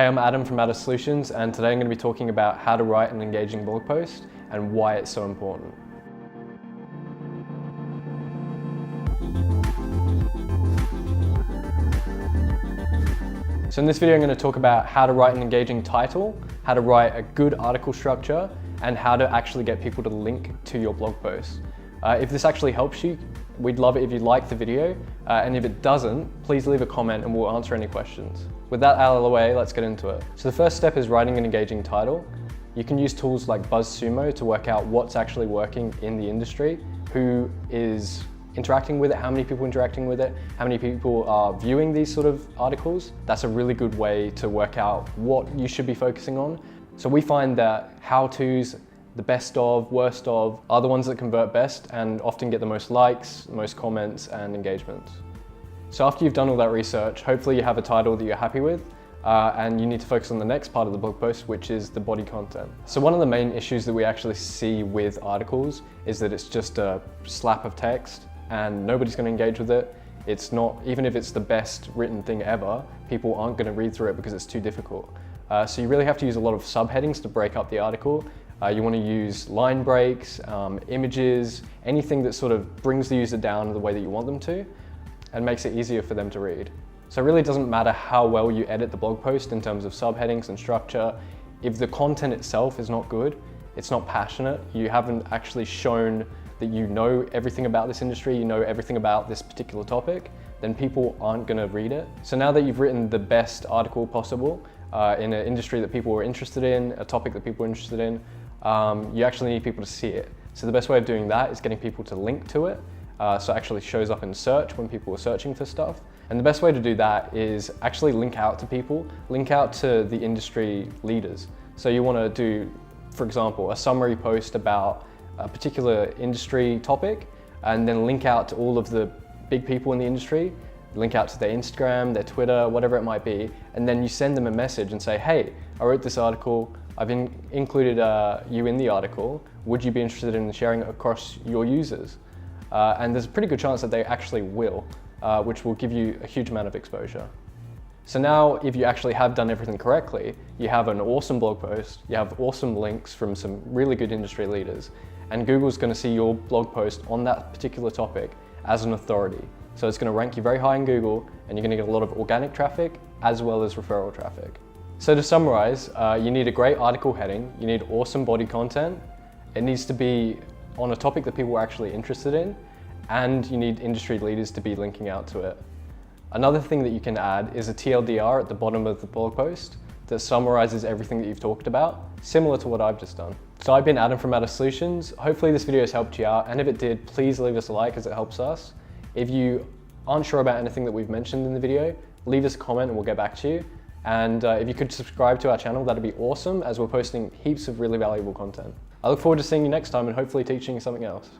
Hey, I'm Adam from Adam Solutions, and today I'm going to be talking about how to write an engaging blog post and why it's so important. So in this video I'm going to talk about how to write an engaging title, how to write a good article structure, and how to actually get people to link to your blog post. If this actually helps you, we'd love it if you like the video, and if it doesn't, please leave a comment and we'll answer any questions. With that out of the way, let's get into it. So the first step is writing an engaging title. You can use tools like BuzzSumo to work out what's actually working in the industry, who is interacting with it, how many people are interacting with it, how many people are viewing these sort of articles. That's a really good way to work out what you should be focusing on. So we find that how-tos, the best of, worst of, are the ones that convert best and often get the most likes, most comments and engagements. So after you've done all that research, hopefully you have a title that you're happy with, and you need to focus on the next part of the blog post, which is the body content. So one of the main issues that we actually see with articles is that it's just a slap of text and nobody's going to engage with it. It's not, even if it's the best written thing ever, people aren't going to read through it because it's too difficult. So you really have to use a lot of subheadings to break up the article. You want to use line breaks, images, anything that sort of brings the user down the way that you want them to and makes it easier for them to read. So it really doesn't matter how well you edit the blog post in terms of subheadings and structure. If the content itself is not good, it's not passionate, you haven't actually shown that you know everything about this industry, you know everything about this particular topic, then people aren't going to read it. So now that you've written the best article possible in an industry that people are interested in, a topic that people are interested in, you actually need people to see it. So the best way of doing that is getting people to link to it, so it actually shows up in search when people are searching for stuff. And the best way to do that is actually link out to people, link out to the industry leaders. So you want to do, for example, a summary post about a particular industry topic, and then link out to all of the big people in the industry, link out to their Instagram, their Twitter, whatever it might be, and then you send them a message and say, hey, I wrote this article, I've included you in the article, would you be interested in sharing it across your users? And there's a pretty good chance that they actually will, which will give you a huge amount of exposure. So now, if you actually have done everything correctly, you have an awesome blog post, you have awesome links from some really good industry leaders, and Google's going to see your blog post on that particular topic as an authority. So it's going to rank you very high in Google, and you're going to get a lot of organic traffic as well as referral traffic. So to summarize, you need a great article heading, you need awesome body content, it needs to be on a topic that people are actually interested in, and you need industry leaders to be linking out to it. Another thing that you can add is a TLDR at the bottom of the blog post that summarizes everything that you've talked about, similar to what I've just done. So I've been Adam from Adam Solutions. Hopefully this video has helped you out, and if it did, please leave us a like as it helps us. If you aren't sure about anything that we've mentioned in the video, leave us a comment and we'll get back to you. And if you could subscribe to our channel, that'd be awesome, as we're posting heaps of really valuable content. I look forward to seeing you next time and hopefully teaching you something else.